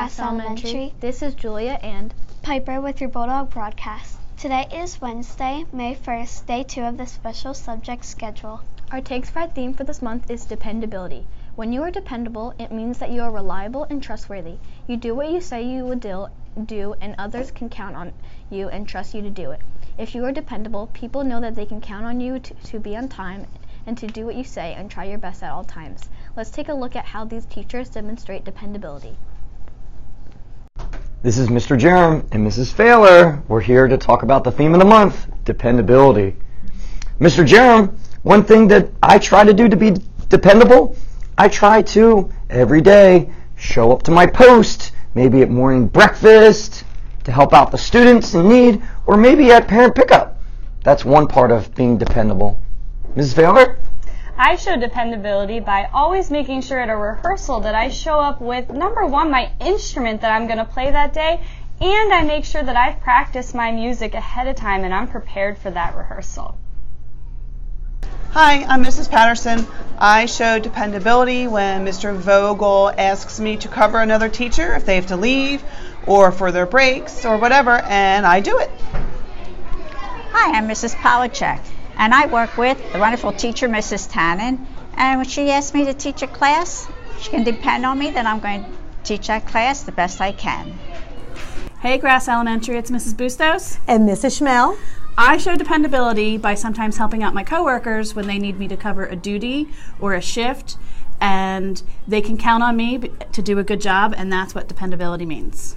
Grass Elementary. This is Julia and Piper with your Bulldog Broadcast. Today is Wednesday, May 1st, day 2 of the special subject schedule. Our Takes for Our theme for this month is dependability. When you are dependable, it means that you are reliable and trustworthy. You do what you say you will do, and others can count on you and trust you to do it. If you are dependable, people know that they can count on you to be on time and to do what you say and try your best at all times. Let's take a look at how these teachers demonstrate dependability. This is Mr. Jerem and Mrs. Failer. We're here to talk about the theme of the month, dependability. Mr. Jerem, one thing that I try to do to be dependable, I try to, every day, show up to my post, maybe at morning breakfast, to help out the students in need, or maybe at parent pickup. That's one part of being dependable. Mrs. Failer? I show dependability by always making sure at a rehearsal that I show up with, number one, my instrument that I'm going to play that day, and I make sure that I've practiced my music ahead of time and I'm prepared for that rehearsal. Hi, I'm Mrs. Patterson. I show dependability when Mr. Vogel asks me to cover another teacher if they have to leave or for their breaks or whatever, and I do it. Hi, I'm Mrs. Polachek, and I work with the wonderful teacher, Mrs. Tannen, and when she asks me to teach a class, she can depend on me that I'm going to teach that class the best I can. Hey, Grass Elementary, it's Mrs. Bustos. And Mrs. Schmel. I show dependability by sometimes helping out my coworkers when they need me to cover a duty or a shift, and they can count on me to do a good job, and that's what dependability means.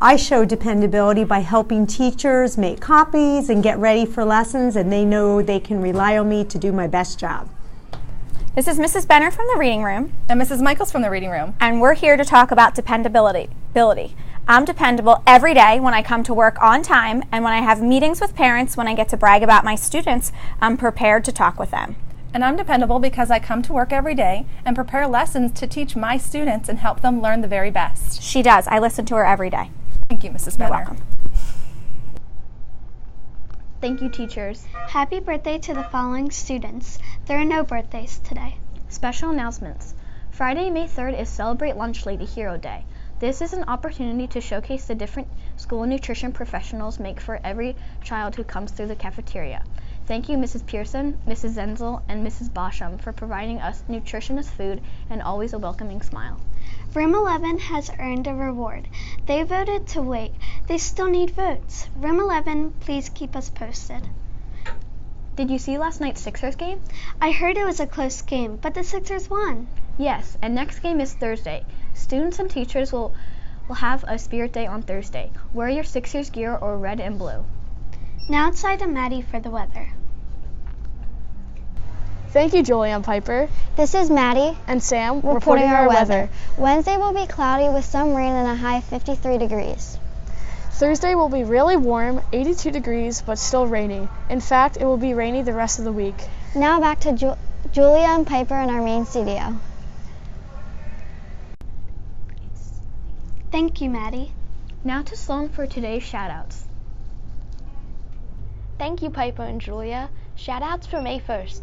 I show dependability by helping teachers make copies and get ready for lessons, and they know they can rely on me to do my best job. This is Mrs. Benner from the reading room. And Mrs. Michaels from the reading room. And we're here to talk about dependability. I'm dependable every day when I come to work on time, and when I have meetings with parents, when I get to brag about my students, I'm prepared to talk with them. And I'm dependable because I come to work every day and prepare lessons to teach my students and help them learn the very best. She does. I listen to her every day. Thank you, Mrs. Benner. You're welcome. Thank you, teachers. Happy birthday to the following students. There are no birthdays today. Special announcements. Friday, May 3rd is Celebrate Lunch Lady Hero Day. This is an opportunity to showcase the different school nutrition professionals make for every child who comes through the cafeteria. Thank you, Mrs. Pearson, Mrs. Zenzel, and Mrs. Bosham for providing us nutritious food and always a welcoming smile. Room 11 has earned a reward. They voted to wait. They still need votes. Room 11, please keep us posted. Did you see last night's Sixers game? I heard it was a close game, but the Sixers won. Yes, and next game is Thursday. Students and teachers will have a spirit day on Thursday. Wear your Sixers gear or red and blue. Now outside to Maddie for the weather. Thank you, Julia and Piper. This is Maddie and Sam reporting our weather. Wednesday will be cloudy with some rain and a high of 53 degrees. Thursday will be really warm, 82 degrees, but still rainy. In fact, it will be rainy the rest of the week. Now back to Julia and Piper in our main studio. Thank you, Maddie. Now to Sloan for today's shoutouts. Thank you, Piper and Julia. Shoutouts for May 1st.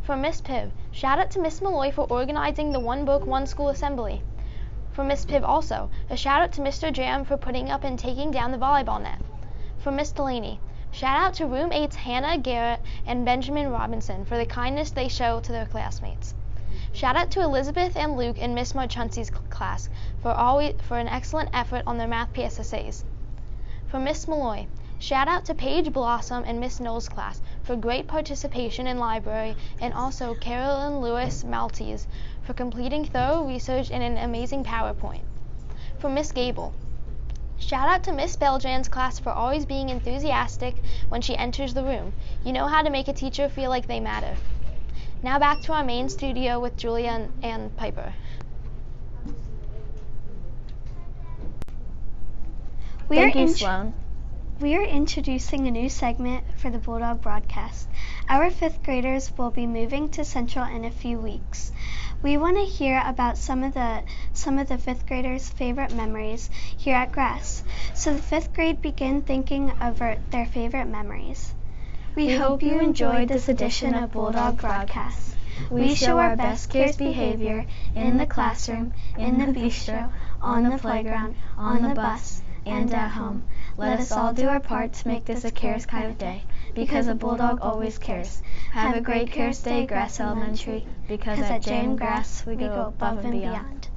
From Miss Piv, shout out to Miss Malloy for organizing the One Book, One School Assembly. From Miss Piv also, a shout out to Mr. Jam for putting up and taking down the volleyball net. From Miss Delaney, shout out to Room 8's Hannah Garrett and Benjamin Robinson for the kindness they show to their classmates. Shout out to Elizabeth and Luke in Miss Marchunzi's class for an excellent effort on their math PSSAs. From Miss Malloy, shout out to Paige Blossom and Miss Knowles' class for great participation in library, and also Carolyn Lewis Maltese for completing thorough research and an amazing PowerPoint. From Miss Gable, shout out to Miss Beljan's class for always being enthusiastic when she enters the room. You know how to make a teacher feel like they matter. Now back to our main studio with Julia and Piper. Thank you, Sloan. We are introducing a new segment for the Bulldog Broadcast. Our 5th graders will be moving to Central in a few weeks. We want to hear about some of the 5th graders' favorite memories here at Grass. So the 5th grade begin thinking of their favorite memories. We hope you enjoyed this edition of Bulldog Broadcast. We show our best Cares behavior in the classroom, in the bistro, on the playground, on the bus, and at home. Let us all do our part to make this a Cares kind of day, because a Bulldog always cares. Have a great Cares Day, Grass Elementary, because at JM Grass we go above and beyond.